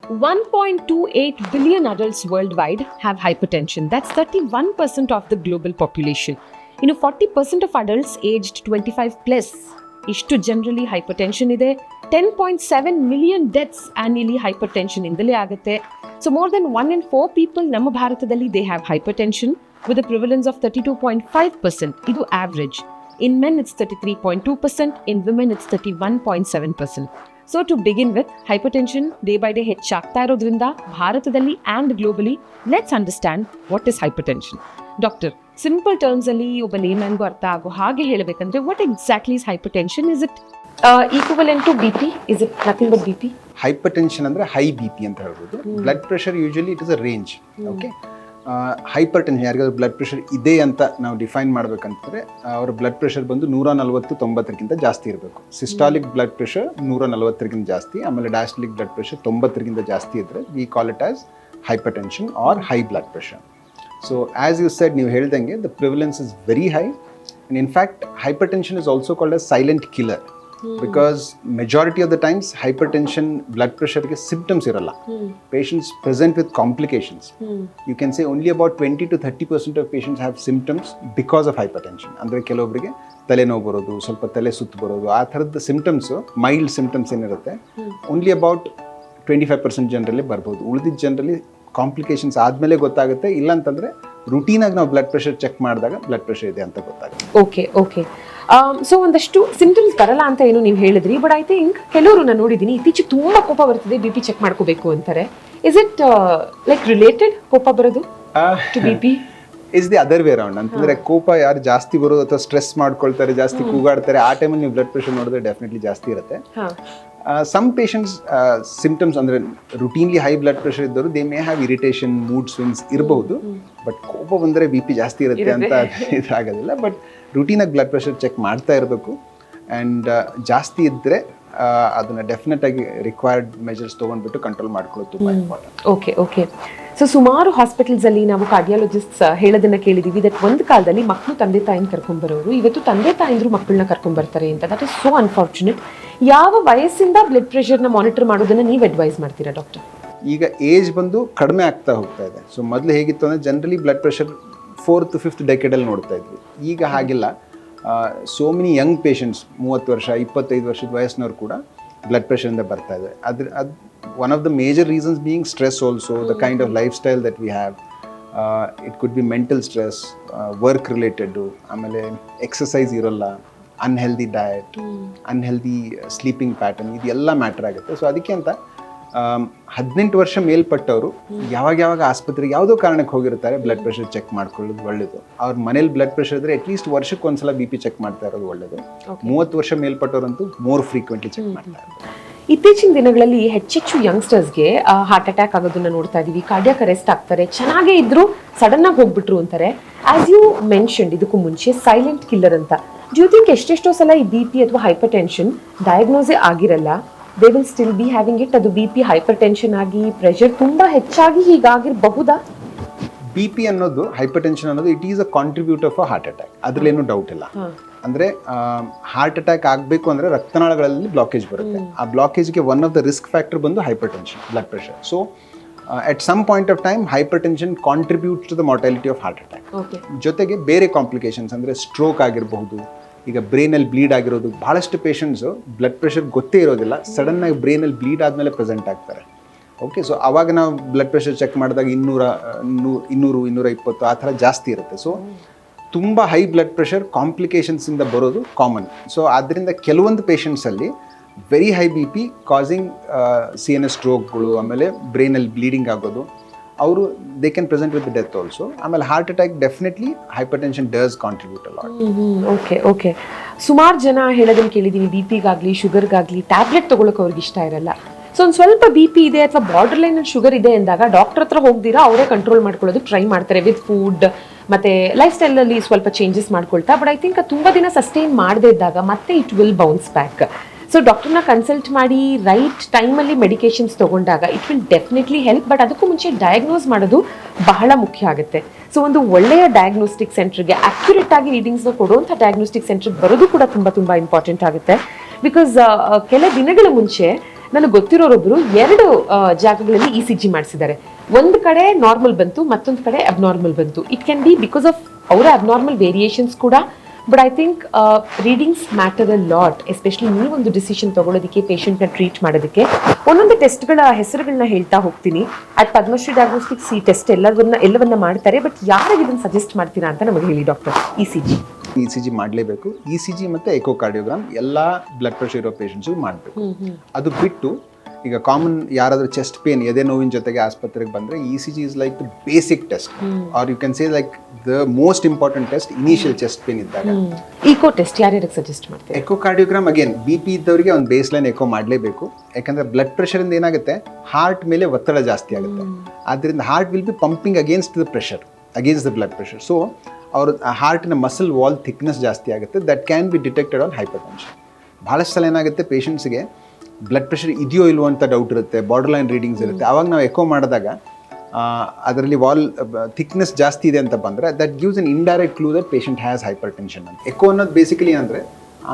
1.28 billion adults worldwide have hypertension. That's 31% of the global population. 40% of adults aged 25 plus ishtu generally hypertension ide. 10.7 million deaths annually hypertension indale agutte. So more than 1 in 4 people ನಮ್ಮ ಭಾರತದಲ್ಲಿ they have hypertension with a prevalence of 32.5%. Idu average. In men it's 33.2%, in women it's 31.7%. So to begin with, hypertension day by day ಹೆಚ್ಚಾಗ್ತಾ ಇರೋದ್ರಿಂದ ಭಾರತದಲ್ಲಿ and globally, let's understand what is hypertension. Doctor, simple terms ಅಲ್ಲಿ ಒಬ್ಬ laymanಗೂ ಅರ್ಥ ಆಗೋ ಹಾಗೆ ಹೇಳಬೇಕಂದ್ರೆ what exactly is hypertension? Is it equivalent to BP? Is it nothing but BP? Hypertension ಅಂದ್ರೆ ಹೈ BP ಅಂತ ಹೇಳ್ಬೋದು. Blood pressure usually it is a range. Okay. Hypertension ಯಾರಿಗಾದ್ರೂ ಬ್ಲಡ್ ಪ್ರೆಷರ್ ಇದೆ ಅಂತ ನಾವು ಡಿಫೈನ್ ಮಾಡ್ಬೇಕಂತಂದ್ರೆ ಅವ್ರ ಬ್ಲಡ್ ಪ್ರೆಷರ್ ಬಂದು 140-90 ಜಾಸ್ತಿ ಇರಬೇಕು. ಸಿಸ್ಟಾಲಿಕ್ ಬ್ಲಡ್ ಪ್ರೆಷರ್ 140 ಜಾಸ್ತಿ, ಆಮೇಲೆ ಡಯಾಸ್ಟಲಿಕ್ ಬ್ಲಡ್ ಪ್ರೆಷರ್ 90 ಜಾಸ್ತಿ ಇದ್ರೆ we call it as hypertension or high blood pressure. So as you said, ನೀವು ಹೇಳ್ದಂಗೆ the prevalence is very high and in fact hypertension is also called as silent killer. Because majority of the times hypertension blood ಪ್ರೆಷರ್ಗೆ symptoms ಇರಲ್ಲ. Patients present with complications. You can say only about 20-30% of patients have symptoms because of hypertension. ಅಂದರೆ ಕೆಲವೊಬ್ಬರಿಗೆ ತಲೆನೋವು ಬರೋದು, ಸ್ವಲ್ಪ ತಲೆ ಸುತ್ತು ಬರೋದು, ಆ ಥರದ ಸಿಂಪ್ಟಮ್ಸು, ಮೈಲ್ಡ್ ಸಿಂಪ್ಟಮ್ಸ್ ಏನಿರುತ್ತೆ, ಓನ್ಲಿ ಅಬೌಟ್ 25% ಜನರಲ್ಲಿ ಬರ್ಬೋದು. ಉಳಿದಿದ್ದ ಜನರಲ್ಲಿ ಕಾಂಪ್ಲಿಕೇಶನ್ಸ್ ಆದಮೇಲೆ ಗೊತ್ತಾಗುತ್ತೆ. ಇಲ್ಲಾಂತಂದರೆ ರುಟೀನಾಗಿ ನಾವು ಬ್ಲಡ್ ಪ್ರೆಷರ್ ಚೆಕ್ ಮಾಡಿದಾಗ ಬ್ಲಡ್ ಪ್ರೆಷರ್ ಇದೆ ಅಂತ ಗೊತ್ತಾಗುತ್ತೆ. ಓಕೆ. ಸೊ ಒಂದಷ್ಟು ಸಿಂಪ್ಟಮ್ಸ್ ಬರಲ್ಲ ಅಂತ ಏನು ನೀವು ಹೇಳಿದ್ರಿ, ಬಟ್ ಐ ಥಿಂಕ್ ಕೆಲವರು ನಾನು ನೋಡಿದ್ದೀನಿ ಇತ್ತೀಚೆಗೆ ತುಂಬಾ ಕೋಪ ಬರ್ತಿದೆ, BP ಚೆಕ್ ಮಾಡ್ಕೋಬೇಕು ಅಂತಾರೆ. ಇಸ್ ಇಟ್ ಲೈಕ್ ರಿಲೇಟೆಡ್ ಕೋಪ ಬರೋದು to BP? Is the other way around. ಅಂತಂದ್ರೆ ಕೋಪ ಯಾರು ಜಾಸ್ತಿ ಬರೋದು ಅಥವಾ ಸ್ಟ್ರೆಸ್ ಮಾಡ್ಕೊಳ್ತಾರೆ, ಜಾಸ್ತಿ ಕೂಗಾಡ್ತಾರೆ, ಆ ಟೈಮಲ್ಲಿ ನೀವು ಬ್ಲಡ್ ಪ್ರೆಷರ್ ನೋಡಿದ್ರೆ ಡೆಫಿನೆಟ್ಲಿ ಜಾಸ್ತಿ ಇರುತ್ತೆ. ಸಮ್ ಪೇಷಂಟ್ಸ್ ಸಿಂಪ್ಟಮ್ಸ್ ಅಂದರೆ ರುಟೀನ್ಲಿ ಹೈ ಬ್ಲಡ್ ಪ್ರೆಷರ್ ಇದ್ದವರು they may have irritation, mood swings ಇರಬಹುದು. ಬಟ್ ಕೋಪ ಬಂದರೆ BP ಜಾಸ್ತಿ ಇರುತ್ತೆ ಅಂತ ಇದಾಗೋದಿಲ್ಲ. ಬಟ್ ರುಟೀನಾಗಿ ಬ್ಲಡ್ ಪ್ರೆಷರ್ ಚೆಕ್ ಮಾಡ್ತಾ ಇರಬೇಕು. ಆ್ಯಂಡ್ ಜಾಸ್ತಿ ಇದ್ದರೆ ಅದನ್ನು ಡೆಫಿನೆಟ್ ಆಗಿ ರಿಕ್ವೈರ್ಡ್ ಮೆಜರ್ಸ್ ತೊಗೊಂಡ್ಬಿಟ್ಟು ಕಂಟ್ರೋಲ್ ಮಾಡ್ಕೊಳ್ಳೋದು ತುಂಬ ಇಂಪಾರ್ಟೆಂಟ್. ಓಕೆ. ಸೊ ಸುಮಾರು ಹಾಸ್ಪಿಟಲ್ಸಲ್ಲಿ ನಾವು ಕಾರ್ಡಿಯಾಲಜಿಸ್ಟ್ಸ್ ಹೇಳೋದನ್ನ ಕೇಳಿದೀವಿ ದಟ್ ಒಂದು ಕಾಲದಲ್ಲಿ ಮಕ್ಕಳು ತಂದೆ ತಾಯಿನ ಕರ್ಕೊಂಡ್ಬರೋರು, ಇವತ್ತು ತಂದೆ ತಾಯಿಂದ್ರು ಮಕ್ಕಳನ್ನ ಕರ್ಕೊಂಡ್ಬರ್ತಾರೆ ಅಂತ. That is so unfortunate. ಯಾವ ವಯಸ್ಸಿಂದ ಬ್ಲಡ್ ಪ್ರೆಷರ್ನ ಮಾನಿಟರ್ ಮಾಡೋದನ್ನ ನೀವು ಅಡ್ವೈಸ್ ಮಾಡ್ತೀರಾ ಡಾಕ್ಟರ್? ಈಗ ಏಜ್ ಬಂದು ಕಡಿಮೆ ಆಗ್ತಾ ಹೋಗ್ತಾ ಇದೆ. ಸೊ ಮೊದಲು ಹೇಗಿತ್ತು ಅಂದರೆ generally blood pressure 4th to 5th ಡೆಕೆಡಲ್ಲಿ ನೋಡ್ತಾ ಇದ್ವಿ. ಈಗ ಹಾಗಿಲ್ಲ. ಸೋ ಮೆನಿ ಯಂಗ್ ಪೇಷಂಟ್ಸ್, 30 ವರ್ಷ 25 ವರ್ಷದ ವಯಸ್ಸಿನವ್ರು ಕೂಡ ಬ್ಲಡ್ ಪ್ರೆಷರಿಂದ ಬರ್ತಾ ಇದೆ. ಅದು one of the major reasons being stress also, the kind of lifestyle that we have. It could be mental stress, work related, ಆಮೇಲೆ ಎಕ್ಸಸೈಸ್ ಇರೋಲ್ಲ, unhealthy diet, unhealthy sleeping pattern, ಇದೆಲ್ಲ matter ಆಗುತ್ತೆ. ಸೊ ಅದಕ್ಕೆ ಅಂತ 18 ವರ್ಷ ಮೇಲ್ಪಟ್ಟವರು ಯಾವಾಗ ಆಸ್ಪತ್ರೆಗೆ ಯಾವುದೋ ಕಾರಣಕ್ಕೆ ಹೋಗಿರ್ತಾರೆ, ಬ್ಲಡ್ ಪ್ರೆಷರ್ ಚೆಕ್ ಮಾಡ್ಕೊಳ್ಳೋದು ಒಳ್ಳೇದು. ಅವ್ರ ಮನೇಲಿ ಬ್ಲಡ್ ಪ್ರೆಷರ್ ಇದ್ರೆ ಅಟ್ಲೀಸ್ಟ್ ವರ್ಷಕ್ಕೆ ಒಂದ್ಸಲ BP ಚೆಕ್ ಮಾಡ್ತಾ ಇರೋದು ಒಳ್ಳೇದು. 30 ವರ್ಷ ಮೇಲ್ಪಟ್ಟವರಂತೂ ಮೋರ್ ಫ್ರೀಕ್ವೆಂಟ್ಲಿ ಚೆಕ್ ಮಾಡ್ತಾ ಇರೋದು. ಇತ್ತೀಚಿನ ದಿನಗಳಲ್ಲಿ ಹೆಚ್ಚೆಚ್ಚು ಯಂಗ್ಸ್ಟರ್ಸ್ಗೆ ಹಾರ್ಟ್ ಅಟ್ಯಾಕ್ ಆಗೋದನ್ನ ನೋಡ್ತಾ ಇದೀವಿ. ಕಾರ್ಡಿಯಾಕ್ ಅರೆಸ್ಟ್ ಆಗ್ತಾರೆ, ಚೆನ್ನಾಗೇ ಇದ್ರು ಸಡನ್ ಆಗಿ ಹೋಗ್ಬಿಟ್ರು ಅಂತಾರೆ. ಆಸ್ ಯು ಮೆನ್ಷನ್ಡ್ ಇದಕ್ಕೂ ಮುಂಚೆ ಸೈಲೆಂಟ್ ಕಿಲ್ಲರ್ ಅಂತ. ಡ್ಯೂ ಥಿಂಕ್ ಎಷ್ಟೆಷ್ಟೋ ಸಲ ಈ BP ಅಥವಾ ಹೈಪರ್ಟೆನ್ಷನ್ ಡಯಾಗ್ನೋಸೇ ಆಗಿರಲ್ಲ, they will still be having it. ಅದು BP ಹೈಪರ್ಟೆನ್ಷನ್ ಆಗಿ ಪ್ರೆಷರ್ ತುಂಬಾ ಹೆಚ್ಚಾಗಿ ಹೀಗಾಗಿರಬಹುದಾ? BP ಅನ್ನೋದು, ಹೈಪರ್ಟೆನ್ಷನ್ ಅನ್ನೋದು it is a contributor for heart attack. ಅದ್ರಲ್ಲೇನು ಡೌಟ್ ಇಲ್ಲ. ಅಂದರೆ ಹಾರ್ಟ್ ಅಟ್ಯಾಕ್ ಆಗಬೇಕು ಅಂದರೆ ರಕ್ತನಾಳಗಳಲ್ಲಿ ಬ್ಲಾಕೇಜ್ ಬರುತ್ತೆ. ಆ ಬ್ಲಾಕೇಜ್ಗೆ one of the risk factor ಬಂದು hypertension, blood pressure. So at some point of time hypertension contributes to the mortality of heart attack. ಜೊತೆಗೆ ಬೇರೆ ಕಾಂಪ್ಲಿಕೇಶನ್ಸ್ ಅಂದರೆ ಸ್ಟ್ರೋಕ್ ಆಗಿರಬಹುದು, ಈಗ ಬ್ರೈನಲ್ಲಿ ಬ್ಲೀಡ್ ಆಗಿರೋದು. ಭಾಳಷ್ಟು ಪೇಷಂಟ್ಸು ಬ್ಲಡ್ ಪ್ರೆಷರ್ ಗೊತ್ತೇ ಇರೋದಿಲ್ಲ, ಸಡನ್ನಾಗಿ ಬ್ರೈನಲ್ಲಿ ಬ್ಲೀಡ್ ಆದಮೇಲೆ ಪ್ರೆಸೆಂಟ್ ಆಗ್ತಾರೆ. ಓಕೆ. ಸೊ ಆವಾಗ ನಾವು ಬ್ಲಡ್ ಪ್ರೆಷರ್ ಚೆಕ್ ಮಾಡಿದಾಗ 200-220 ಆ ಥರ ಜಾಸ್ತಿ ಇರುತ್ತೆ. ಸೊ ತುಂಬ ಹೈ ಬ್ಲಡ್ ಪ್ರೆಷರ್ ಕಾಂಪ್ಲಿಕೇಶನ್ಸಿಂದ ಬರೋದು ಕಾಮನ್. ಸೊ ಆದ್ದರಿಂದ ಕೆಲವೊಂದು ಪೇಷಂಟ್ಸಲ್ಲಿ very high BP causing CNS ಸ್ಟ್ರೋಕ್ಗಳು, ಆಮೇಲೆ ಬ್ರೈನಲ್ಲಿ ಬ್ಲೀಡಿಂಗ್ ಆಗೋದು, ಅವರು they can present with death also. ಆಮೇಲೆ heart attack definitely hypertension does contribute a lot. Okay. ಸುಮಾರು ಜನ ಹೇಳೋದನ್ನು ಕೇಳಿದ್ದೀನಿ, BPಗಾಗಲಿ ಶುಗರ್ಗಾಗಲಿ ಟ್ಯಾಬ್ಲೆಟ್ ತೊಗೊಳಕ್ಕೆ ಅವ್ರಿಗೆ ಇಷ್ಟ ಇರಲ್ಲ. ಸೊ ಒಂದು ಸ್ವಲ್ಪ BP ಇದೆ ಅಥವಾ ಬಾರ್ಡರ್ ಲೈನಲ್ಲಿ ಶುಗರ್ ಇದೆ ಅಂದಾಗ ಡಾಕ್ಟರ್ ಹತ್ರ ಹೋಗ್ದಿರಾ ಅವರೇ ಕಂಟ್ರೋಲ್ ಮಾಡ್ಕೊಳ್ಳೋದು ಟ್ರೈ ಮಾಡ್ತಾರೆ ವಿತ್ ಫುಡ್ ಮತ್ತೆ ಲೈಫ್ ಸ್ಟೈಲಲ್ಲಿ ಸ್ವಲ್ಪ ಚೇಂಜಸ್ ಮಾಡ್ಕೊಳ್ತಾ. ಬಟ್ ಐ ಥಿಂಕ್ ತುಂಬ ದಿನ ಸಸ್ಟೈನ್ ಮಾಡದೇ ಇದ್ದಾಗ ಮತ್ತೆ it will bounce back. So ಡಾಕ್ಟರ್ನ ಕನ್ಸಲ್ಟ್ ಮಾಡಿ ರೈಟ್ ಟೈಮಲ್ಲಿ ಮೆಡಿಕೇಶನ್ಸ್ ತೊಗೊಂಡಾಗ it will definitely help. But ಅದಕ್ಕೂ ಮುಂಚೆ ಡಯಾಗ್ನೋಸ್ ಮಾಡೋದು ಬಹಳ ಮುಖ್ಯ ಆಗುತ್ತೆ. ಸೊ ಒಂದು ಒಳ್ಳೆಯ ಡಯಾಗ್ನೋಸ್ಟಿಕ್ ಸೆಂಟರ್ಗೆ ಅಕ್ಯುರೇಟ್ ಆಗಿ ರೀಡಿಂಗ್ಸ್ನ ಕೊಡುವಂಥ ಡಯಾಗ್ನೋಸ್ಟಿಕ್ ಸೆಂಟರ್ಗೆ ಬರೋದು ಕೂಡ ತುಂಬ ಇಂಪಾರ್ಟೆಂಟ್ ಆಗುತ್ತೆ. ಬಿಕಾಸ್ ಕೆಲ ದಿನಗಳ ಮುಂಚೆ ನನಗೆ ಗೊತ್ತಿರೋರೊಬ್ರು 2 ಜಾಗಗಳಲ್ಲಿ ECG ಮಾಡಿಸಿದ್ದಾರೆ. ಒಂದು ಕಡೆ ನಾರ್ಮಲ್ ಬಂತು, ಮತ್ತೊಂದು ಕಡೆ ಅಬ್ನಾರ್ಮಲ್ ಬಂತು. It can be because of ಅವರ ಅಬ್ನಾರ್ಮಲ್ ವೇರಿಯೇಷನ್ಸ್ ಕೂಡ. But I think readings matter a lot, especially ನೀವೊಂದು ಡಿಸಿಷನ್ ತಗೊಳ್ಳೋದಕ್ಕೆ, ಪೇಷಂಟ್ನ ಟ್ರೀಟ್ ಮಾಡೋದಕ್ಕೆ. ಒಂದೊಂದು ಟೆಸ್ಟ್ಗಳ ಹೆಸರುಗಳನ್ನ ಹೇಳ್ತಾ ಹೋಗ್ತೀನಿ. ಅಟ್ ಪದ್ಮಶ್ರೀ ಡಯಾಗ್ನೋಸ್ಟಿಕ್ಸ್ ಈ ಟೆಸ್ಟ್ ಎಲ್ಲವನ್ನ ಮಾಡ್ತಾರೆ. ಬಟ್ ಯಾರಿಗೆ ಇದನ್ನು ಸಜೆಸ್ಟ್ ಮಾಡ್ತೀರಾ ಅಂತ ನಮಗೆ ಹೇಳಿ ಡಾಕ್ಟರ್. ECG ಮಾಡಲೇಬೇಕು. ECG ಮತ್ತು ಎಕೋಕಾರ್ಡಿಯೋಗ್ರಾಮ್ ಎಲ್ಲ ಬ್ಲಡ್ ಪ್ರೆಷರ್ ಇರೋ ಪೇಷಂಟ್ಸು ಮಾಡಬೇಕು. ಅದು ಬಿಟ್ಟು ಈಗ ಕಾಮನ್ ಯಾರಾದರೂ ಚೆಸ್ಟ್ ಪೇನ್, ಎದೆ ನೋವಿನ ಜೊತೆಗೆ ಆಸ್ಪತ್ರೆಗೆ ಬಂದರೆ ECG is like the basic test, or you can say like the most important test initial chest pain ಇದ್ದಾಗ. ಈಕೋ ಟೆಸ್ಟ್ ಯಾರ್ಯಾರಿಗೆ ಸಜೆಸ್ಟ್ ಮಾಡ್ತೀವಿ? ಎಕೋಕಾರ್ಡಿಯೋಗ್ರಾಮ್ ಅಗೇನ್ BP ಇದ್ದವರಿಗೆ ಒಂದು ಬೇಸ್ ಲೈನ್ ಎಕೋ ಮಾಡಲೇಬೇಕು. ಯಾಕಂದರೆ ಬ್ಲಡ್ ಪ್ರೆಷರಿಂದ ಏನಾಗುತ್ತೆ, ಹಾರ್ಟ್ ಮೇಲೆ ಒತ್ತಡ ಜಾಸ್ತಿ ಆಗುತ್ತೆ. ಆದ್ದರಿಂದ heart will be pumping against the pressure, against the blood pressure. So ಅವ್ರ ಹಾರ್ಟಿನ ಮಸಲ್ ವಾಲ್ ಥಿಕ್ನೆಸ್ ಜಾಸ್ತಿ ಆಗುತ್ತೆ. That can be detected on hypertension. ಭಾಳಷ್ಟು ಸಲ ಏನಾಗುತ್ತೆ, ಪೇಷಂಟ್ಸ್ಗೆ ಬ್ಲಡ್ ಪ್ರೆಷರ್ ಇದೆಯೋ ಇಲ್ವೋ ಅಂತ ಡೌಟ್ ಇರುತ್ತೆ, ಬಾರ್ಡರ್ ಲೈನ್ ರೀಡಿಂಗ್ಸ್ ಇರುತ್ತೆ. ಆವಾಗ ನಾವು ಎಕೋ ಮಾಡಿದಾಗ ಅದರಲ್ಲಿ ವಾಲ್ ಥಿಕ್ನೆಸ್ ಜಾಸ್ತಿ ಇದೆ ಅಂತ ಬಂದರೆ that gives an indirect clue that patient has hypertension ಅಂತ. ಎಕೋ ಅನ್ನೋದು ಬೇಸಿಕಲಿ ಅಂದರೆ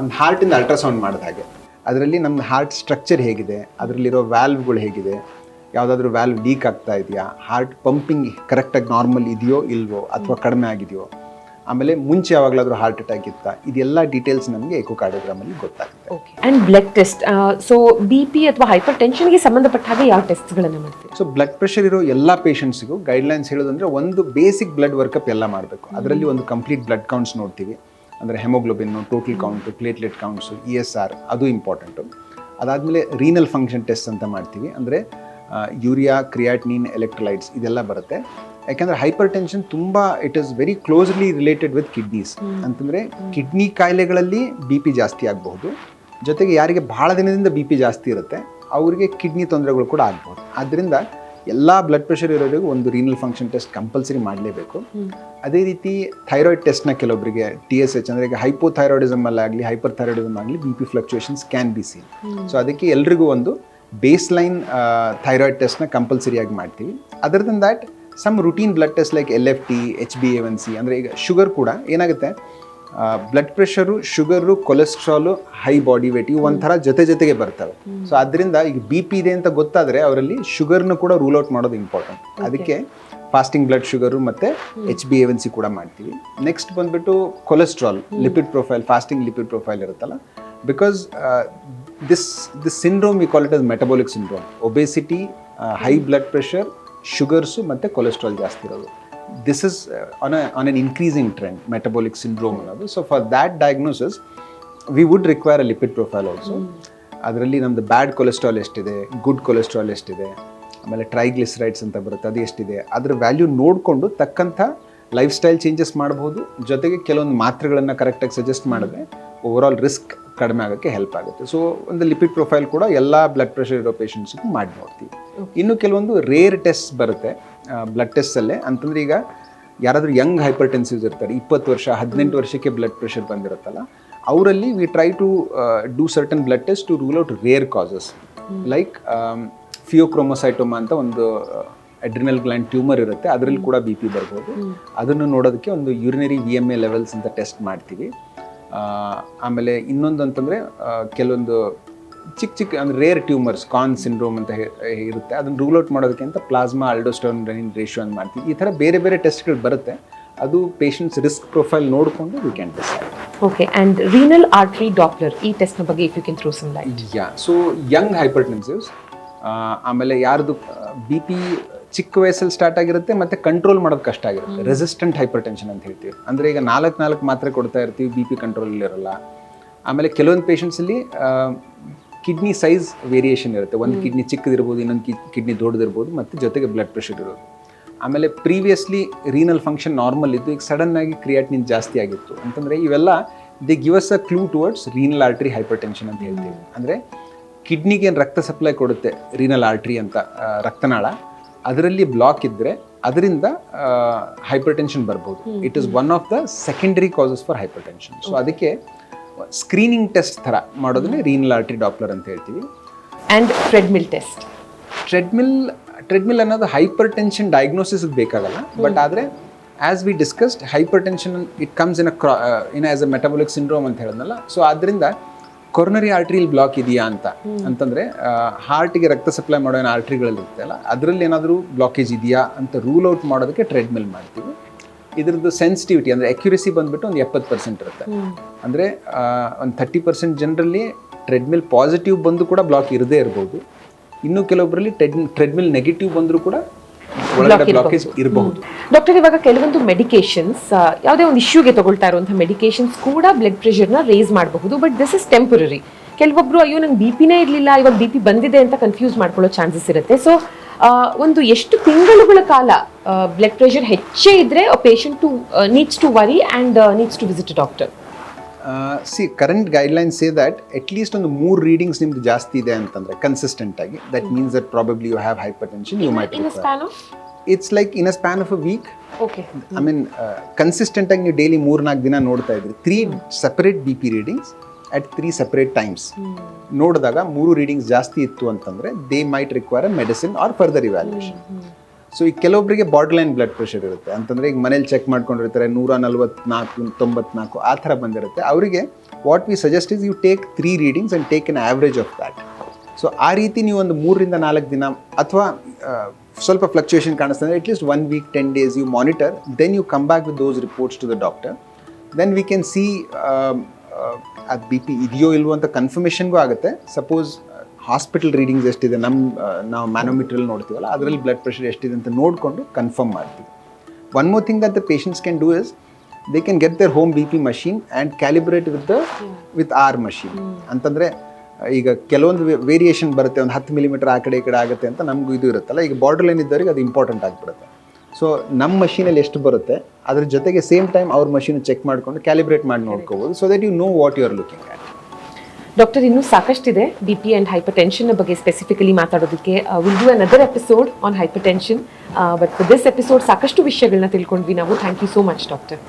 ಒಂದು ಹಾರ್ಟಿಂದ ಅಲ್ಟ್ರಾಸೌಂಡ್ ಮಾಡಿದ ಹಾಗೆ. ಅದರಲ್ಲಿ ನಮ್ಮ ಹಾರ್ಟ್ ಸ್ಟ್ರಕ್ಚರ್ ಹೇಗಿದೆ, ಅದರಲ್ಲಿರೋ ವ್ಯಾಲ್ವ್ಗಳು ಹೇಗಿದೆ, ಯಾವುದಾದ್ರೂ ವ್ಯಾಲ್ವ್ ಲೀಕ್ ಆಗ್ತಾ ಇದೆಯಾ, ಹಾರ್ಟ್ ಪಂಪಿಂಗ್ ಕರೆಕ್ಟಾಗಿ ನಾರ್ಮಲ್ ಇದೆಯೋ ಇಲ್ವೋ ಅಥವಾ ಕಡಿಮೆ ಆಗಿದೆಯೋ, ಆಮೇಲೆ ಮುಂಚೆ ಯಾವಾಗಲಾದರೂ ಹಾರ್ಟ್ ಅಟ್ಯಾಕ್ ಇತ್ತಾ, ಇದೆಲ್ಲ ಡೀಟೇಲ್ಸ್ ನಮಗೆ ಎಕೋಕಾರ್ಡಿಯೋಗ್ರಾಮಲ್ಲಿ ಗೊತ್ತಾಗುತ್ತೆ. Okay. And blood test, so BP ಅಥವಾ ಹೈಪರ್ ಟೆನ್ಷನ್ಗೆ ಸಂಬಂಧಪಟ್ಟ ಹಾಗೆ ಯಾವ ಟೆಸ್ಟ್ಗಳನ್ನು ಮಾಡ್ತೀವಿ? ಸೊ ಬ್ಲಡ್ ಪ್ರೆಷರ್ ಇರೋ ಎಲ್ಲ ಪೇಷಂಟ್ಸಿಗೂ ಗೈಡ್ಲೈನ್ಸ್ ಹೇಳೋದಂದ್ರೆ ಒಂದು ಬೇಸಿಕ್ ಬ್ಲಡ್ ವರ್ಕಪ್ ಎಲ್ಲ ಮಾಡಬೇಕು. ಅದರಲ್ಲಿ ಒಂದು ಕಂಪ್ಲೀಟ್ ಬ್ಲಡ್ ಕೌಂಟ್ಸ್ ನೋಡ್ತೀವಿ, ಅಂದರೆ haemoglobin, total count, platelet counts, ESR ಅದು ಇಂಪಾರ್ಟೆಂಟು. ಅದಾದಮೇಲೆ ರೀನಲ್ ಫಂಕ್ಷನ್ ಟೆಸ್ಟ್ ಅಂತ ಮಾಡ್ತೀವಿ, ಅಂದರೆ ಯೂರಿಯಾ, ಕ್ರಿಯಾಟಿನಿನ್, ಎಲೆಕ್ಟ್ರೋಲೈಟ್ಸ್ ಇದೆಲ್ಲ ಬರುತ್ತೆ. ಯಾಕಂದರೆ ಹೈಪರ್ ಟೆನ್ಷನ್ ತುಂಬ it is very closely related with kidneys. ಅಂತಂದರೆ ಕಿಡ್ನಿ ಕಾಯಿಲೆಗಳಲ್ಲಿ BP ಜಾಸ್ತಿ ಆಗಬಹುದು, ಜೊತೆಗೆ ಯಾರಿಗೆ ಭಾಳ ದಿನದಿಂದ BP ಜಾಸ್ತಿ ಇರುತ್ತೆ ಅವರಿಗೆ ಕಿಡ್ನಿ ತೊಂದರೆಗಳು ಕೂಡ ಆಗ್ಬೋದು. ಆದ್ದರಿಂದ ಎಲ್ಲ ಬ್ಲಡ್ ಪ್ರೆಷರ್ ಇರೋರಿಗೂ ಒಂದು ರೀನಲ್ ಫಂಕ್ಷನ್ ಟೆಸ್ಟ್ ಕಂಪಲ್ಸರಿ ಮಾಡಲೇಬೇಕು. ಅದೇ ರೀತಿ ಥೈರಾಯ್ಡ್ ಟೆಸ್ಟ್ನ ಕೆಲವೊಬ್ಬರಿಗೆ TSH, ಅಂದರೆ ಈಗ ಹೈಪೋಥೈರಾಯ್ಡಿಸಮ್ ಅಲ್ಲಾಗಲಿ ಹೈಪರ್ ಥೈರಾಯ್ಡಿಸಮ್ ಆಗಲಿ BP fluctuations can be seen. So ಅದಕ್ಕೆ ಎಲ್ರಿಗೂ ಒಂದು ಬೇಸ್ ಲೈನ್ ಥೈರಾಯ್ಡ್ ಟೆಸ್ಟ್ನ ಕಂಪಲ್ಸರಿಯಾಗಿ ಮಾಡ್ತೀವಿ. Other than that some routine blood test like LFT, HbA1c, ಅಂದರೆ ಈಗ ಶುಗರ್ ಕೂಡ ಏನಾಗುತ್ತೆ, blood pressure, sugar, cholesterol, high body weight ಇವು ಒಂಥರ ಜೊತೆಗೆ ಬರ್ತವೆ. ಸೊ ಅದರಿಂದ ಈಗ BP ಇದೆ ಅಂತ ಗೊತ್ತಾದರೆ ಅವರಲ್ಲಿ ಶುಗರ್ನ ಕೂಡ ರೂಲ್ ಔಟ್ ಮಾಡೋದು ಇಂಪಾರ್ಟೆಂಟ್. ಅದಕ್ಕೆ ಫಾಸ್ಟಿಂಗ್ ಬ್ಲಡ್ ಶುಗರು ಮತ್ತು HbA1c ಕೂಡ ಮಾಡ್ತೀವಿ. ನೆಕ್ಸ್ಟ್ ಬಂದುಬಿಟ್ಟು cholesterol, lipid profile, fasting lipid profile ಇರುತ್ತಲ್ಲ, because this syndrome we call it as metabolic syndrome. Obesity, high blood pressure, sugars ಮತ್ತು ಕೊಲೆಸ್ಟ್ರಾಲ್ ಜಾಸ್ತಿ ಇರೋದು. This is on an increasing trend, metabolic syndrome ಅನ್ನೋದು. So for that diagnosis we would require a lipid profile also. ಅದರಲ್ಲಿ ನಮ್ಮದು bad cholesterol ಎಷ್ಟಿದೆ, good cholesterol ಎಷ್ಟಿದೆ, ಆಮೇಲೆ triglycerides ಅಂತ ಬರುತ್ತೆ ಅದು ಎಷ್ಟಿದೆ, ಅದರ ವ್ಯಾಲ್ಯೂ ನೋಡಿಕೊಂಡು ತಕ್ಕಂಥ ಲೈಫ್ ಸ್ಟೈಲ್ ಚೇಂಜಸ್ ಮಾಡ್ಬೋದು. ಜೊತೆಗೆ ಕೆಲವೊಂದು ಮಾತ್ರೆಗಳನ್ನು ಕರೆಕ್ಟಾಗಿ ಸಜೆಸ್ಟ್ ಮಾಡಿದ್ರೆ ಓವರಾಲ್ ರಿಸ್ಕ್ ಕಡಿಮೆ ಆಗೋಕ್ಕೆ ಹೆಲ್ಪ್ ಆಗುತ್ತೆ. ಸೊ ಒಂದು ಲಿಪಿಡ್ ಪ್ರೊಫೈಲ್ ಕೂಡ ಎಲ್ಲ ಬ್ಲಡ್ ಪ್ರೆಷರ್ ಇರೋ ಪೇಷಂಟ್ಸ್ಗೂ ಮಾಡಿ ನೋಡ್ತೀವಿ. ಇನ್ನು ಕೆಲವೊಂದು ರೇರ್ ಟೆಸ್ಟ್ ಬರುತ್ತೆ ಬ್ಲಡ್ ಟೆಸ್ಟಲ್ಲೇ. ಅಂತಂದರೆ ಈಗ ಯಾರಾದರೂ ಯಂಗ್ ಹೈಪರ್ಟೆನ್ಸಿವ್ಸ್ ಇರ್ತಾರೆ, 20 ವರ್ಷ 18 ವರ್ಷಕ್ಕೆ ಬ್ಲಡ್ ಪ್ರೆಷರ್ ಬಂದಿರುತ್ತಲ್ಲ, ಅವರಲ್ಲಿ we try to do certain blood test to rule out rare causes like phaeochromocytoma ಅಂತ ಒಂದು ಅಡ್ರಿನಲ್ ಗ್ಲ್ಯಾಂಡ್ ಟ್ಯೂಮರ್ ಇರುತ್ತೆ, ಅದರಲ್ಲಿ ಕೂಡ BP ಬರ್ಬೋದು. ಅದನ್ನು ನೋಡೋದಕ್ಕೆ ಒಂದು ಯೂರಿನರಿ VMA ಲೆವೆಲ್ಸ್ ಅಂತ ಟೆಸ್ಟ್ ಮಾಡ್ತೀವಿ. ಆಮೇಲೆ ಇನ್ನೊಂದು ಅಂತಂದರೆ ಕೆಲವೊಂದು ಚಿಕ್ಕ ಅಂದರೆ ರೇರ್ ಟ್ಯೂಮರ್ಸ್, ಕಾನ್ ಸಿಂಡ್ರೋಮ್ ಅಂತ ಇರುತ್ತೆ, ಅದನ್ನು ರೂಲ್ ಔಟ್ ಮಾಡೋದಕ್ಕೆ ಅಂತ ಪ್ಲಾಸ್ಮಾ ಆಲ್ಡೋಸ್ಟೆರೋನ್ ರೇಷಿಯೋ ಅಂತ ಮಾಡ್ತೀವಿ. ಈ ಥರ ಬೇರೆ ಬೇರೆ ಟೆಸ್ಟ್ಗಳು ಬರುತ್ತೆ. ಅದು ಪೇಷಂಟ್ಸ್ ರಿಸ್ಕ್ ಪ್ರೊಫೈಲ್ ನೋಡಿಕೊಂಡು we can decide. Okay. And renal artery Doppler ಈ ಟೆಸ್ಟ್ನ ಬಗ್ಗೆ if you can throw some light. So young hypertensives, ಆಮೇಲೆ ಯಾರ್ದು BP ಚಿಕ್ಕ ವಯಸ್ಸಲ್ಲಿ ಸ್ಟಾರ್ಟ್ ಆಗಿರುತ್ತೆ ಮತ್ತು ಕಂಟ್ರೋಲ್ ಮಾಡೋದು ಕಷ್ಟ ಆಗಿರುತ್ತೆ, ರೆಸಿಸ್ಟೆಂಟ್ ಹೈಪರ್ಟೆನ್ಷನ್ ಅಂತ ಹೇಳ್ತೀವಿ. ಅಂದರೆ ಈಗ 4 ಮಾತ್ರೆ ಕೊಡ್ತಾ ಇರ್ತೀವಿ, BP ಕಂಟ್ರೋಲಲ್ಲಿರಲ್ಲ. ಆಮೇಲೆ ಕೆಲವೊಂದು ಪೇಷಂಟ್ಸಲ್ಲಿ ಕಿಡ್ನಿ ಸೈಜ್ ವೇರಿಯೇಷನ್ ಇರುತ್ತೆ, ಒಂದು ಕಿಡ್ನಿ ಚಿಕ್ಕದಿರ್ಬೋದು, ಇನ್ನೊಂದು ಕಿಡ್ನಿ ದೊಡ್ಡದಿರ್ಬೋದು, ಮತ್ತು ಜೊತೆಗೆ ಬ್ಲಡ್ ಪ್ರೆಷರ್ ಇರೋದು. ಆಮೇಲೆ ಪ್ರೀವಿಯಸ್ಲಿ ರೀನಲ್ ಫಂಕ್ಷನ್ ನಾರ್ಮಲ್ ಇದ್ದು ಈಗ ಸಡನ್ನಾಗಿ ಕ್ರಿಯಾಟಿನಿನ್ ಜಾಸ್ತಿ ಆಗಿತ್ತು ಅಂತಂದರೆ ಇವೆಲ್ಲ the give us a clue towards renal artery hypertension ಅಂತ ಹೇಳ್ತೀವಿ. ಅಂದರೆ ಕಿಡ್ನಿಗೆ ಏನು ರಕ್ತ ಸಪ್ಲೈ ಕೊಡುತ್ತೆ ರೀನಲ್ ಆರ್ಟರಿ ಅಂತ ರಕ್ತನಾಳ, ಅದರಲ್ಲಿ ಬ್ಲಾಕ್ ಇದ್ದರೆ ಅದರಿಂದ ಹೈಪರ್ಟೆನ್ಷನ್ ಬರ್ಬೋದು. It is one of the secondary causes for hypertension. So ಅದಕ್ಕೆ ಸ್ಕ್ರೀನಿಂಗ್ ಟೆಸ್ಟ್ ಥರ ಮಾಡೋದನ್ನೇ ರೀನಲ್ ಆರ್ಟರಿ ಡಾಪ್ಲರ್ ಅಂತ ಹೇಳ್ತೀವಿ. And treadmill test. ಟ್ರೆಡ್ಮಿಲ್ ಅನ್ನೋದು ಹೈಪರ್ ಟೆನ್ಷನ್ ಡಯಾಗ್ನೋಸಿಸ್ಗೆ ಬೇಕಾಗಲ್ಲ, ಬಟ್ ಆದರೆ as we discussed hypertension it comes in as a metabolic syndrome ಅಂತ ಹೇಳಿದ್ನಲ್ಲ. ಸೊ ಆದ್ದರಿಂದ ಕೊರನರಿ ಆರ್ಟ್ರಿಲ್ ಬ್ಲಾಕ್ ಇದೆಯಾ ಅಂತಂದರೆ ಹಾರ್ಟಿಗೆ ರಕ್ತ ಸಪ್ಲೈ ಮಾಡೋ ಏನು ಆರ್ಟ್ರಿಗಳಿರುತ್ತೆ ಅಲ್ಲ, ಅದರಲ್ಲಿ ಏನಾದರೂ ಬ್ಲಾಕೇಜ್ ಇದೆಯಾ ಅಂತ ರೂಲ್ ಔಟ್ ಮಾಡೋದಕ್ಕೆ ಟ್ರೆಡ್ಮಿಲ್ ಮಾಡ್ತೀವಿ. ಇದ್ರದ್ದು ಸೆನ್ಸಿಟಿವಿಟಿ ಅಂದರೆ ಅಕ್ಯುರಸಿ ಬಂದುಬಿಟ್ಟು ಒಂದು 70% ಇರುತ್ತೆ. ಅಂದರೆ ಒಂದು 30% ಜನರಲ್ಲಿ ಟ್ರೆಡ್ಮಿಲ್ ಪಾಸಿಟಿವ್ ಬಂದು ಕೂಡ ಬ್ಲಾಕ್ ಇರದೇ ಇರ್ಬೋದು. ಇನ್ನು ಕೆಲವೊಬ್ಬರಲ್ಲಿ ಟ್ರೆಡ್ಮಿಲ್ ನೆಗೆಟಿವ್ ಬಂದರೂ ಕೂಡ ಒಳಗಡೆ ಬ್ಲಾಕೇಜ್ ಇರಬಹುದು. ಡಾಕ್ಟರ್, ಇವಾಗ ಕೆಲವೊಂದು ಮೆಡಿಕೇಶನ್ಸ್, ಯಾವುದೇ ಒಂದು ಇಶ್ಯೂಗೆ ತಗೊಳ್ತಾ ಇರುವಂತಹ ಮೆಡಿಕೇಶನ್ಸ್ ಕೂಡ ಬ್ಲಡ್ ಪ್ರೆಷರ್ನ ರೇಸ್ ಮಾಡಬಹುದು, ಬಟ್ ದಿಸ್ ಇಸ್ ಟೆಂಪರರಿ. ಕೆಲವೊಬ್ರು ಅಯ್ಯೋ ನಂಗೆ BP-ನೇ ಇರಲಿಲ್ಲ, ಇವಾಗ BP ಬಂದಿದೆ ಅಂತ ಕನ್ಫ್ಯೂಸ್ ಮಾಡ್ಕೊಳ್ಳೋ ಚಾನ್ಸಸ್ ಇರುತ್ತೆ. ಸೊ ಒಂದು ಎಷ್ಟು ತಿಂಗಳುಗಳ ಕಾಲ ಬ್ಲಡ್ ಪ್ರೆಷರ್ ಹೆಚ್ಚೇ ಇದ್ರೆ patient needs to worry and needs to visit a doctor? Current guidelines say that at least ಒಂದು 3 ರೀಡಿಂಗ್ಸ್ ನಿಮ್ದು ಜಾಸ್ತಿ ಇದೆ ಅಂತಂದ್ರೆ ಕನ್ಸಿಸ್ಟೆಂಟ್ ಆಗಿ, that means that probably you have hypertension. You might it's like in a span of a week. I mean consistent ಆಗಿ ನೀವು daily 3-4 ದಿನ ನೋಡ್ತಾ ಇದ್ರಿ, 3 separate BP readings at 3 separate times ನೋಡಿದಾಗ 3 ರೀಡಿಂಗ್ಸ್ ಜಾಸ್ತಿ ಇತ್ತು ಅಂತಂದ್ರೆ they might require a medicine or further evaluation. So ಈಗ ಕೆಲವೊಬ್ಬರಿಗೆ ಬಾರ್ಡರ್ ಲೈನ್ ಬ್ಲಡ್ ಪ್ರೆಷರ್ ಇರುತ್ತೆ ಅಂತಂದರೆ, ಈಗ ಮನೇಲಿ ಚೆಕ್ ಮಾಡ್ಕೊಂಡಿರ್ತಾರೆ 144, 94 ಆ ಥರ ಬಂದಿರುತ್ತೆ. ಅವರಿಗೆ what we suggest is you take 3 readings and take an average of that. So ಆ ರೀತಿ ನೀವು ಒಂದು 3-4 ದಿನ ಅಥವಾ ಸ್ವಲ್ಪ ಫ್ಲಕ್ಚುಯೇಷನ್ ಕಾಣಿಸ್ತಂದ್ರೆ at least 1 week 10 days you monitor, then you come back with those reports to the doctor. Then we can see ಅದು BP ಇದೆಯೋ ಇಲ್ವೋ ಅಂತ ಕನ್ಫರ್ಮೇಷನ್ಗೂ ಆಗುತ್ತೆ. ಸಪೋಸ್ ಹಾಸ್ಪಿಟಲ್ ರೀಡಿಂಗ್ಸ್ ಎಷ್ಟಿದೆ, ನಾವು ಮ್ಯಾನೋಮೀಟ್ರಲ್ಲಿ ನೋಡ್ತೀವಲ್ಲ ಅದರಲ್ಲಿ ಬ್ಲಡ್ ಪ್ರೆಷರ್ ಎಷ್ಟಿದೆ ಅಂತ ನೋಡಿಕೊಂಡು ಕನ್ಫರ್ಮ್ ಮಾಡ್ತೀವಿ. One more thing that the patients can do is they can get their home BP machine and calibrate with our machine. ಅಂತಂದರೆ ಈಗ ಕೆಲವೊಂದು ವೇರಿಯೇಷನ್ ಬರುತ್ತೆ, ಒಂದು 10 mm ಆ ಕಡೆ ಈ ಕಡೆ ಆಗುತ್ತೆ ಅಂತ ನಮಗೂ ಇದು ಇರುತ್ತಲ್ಲ. ಈಗ ಬಾರ್ಡರ್ ಲೈನ್ ಇದ್ದವರಿಗೆ ಅದು ಇಂಪಾರ್ಟೆಂಟ್ ಆಗಿಬಿಡುತ್ತೆ. ಸೊ ನಮ್ಮ ಮಷೀನಲ್ಲಿ ಎಷ್ಟು ಬರುತ್ತೆ ಅದ್ರ ಜೊತೆಗೆ ಸೇಮ್ ಟೈಮ್ ಅವ್ರ ಮಷೀನ್ ಚೆಕ್ ಮಾಡಿಕೊಂಡು ಕ್ಯಾಲಿಬ್ರೇಟ್ ಮಾಡಿ ನೋಡ್ಕೋಬೋದು, so that you know what you are looking at. Doctor, ಇನ್ನೂ ಸಾಕಷ್ಟಿದೆ BP ಆ್ಯಂಡ್ ಹೈಪರ್ಟೆನ್ಷನ್ ಬಗ್ಗೆ ಸ್ಪೆಸಿಫಿಕಲಿ ಮಾತಾಡೋದಕ್ಕೆ. Will do another episode on hypertension, but for this episode ಸಾಕಷ್ಟು ವಿಷಯಗಳನ್ನ ತಿಳ್ಕೊಂಡ್ವಿ ನಾವು. Thank you so much doctor.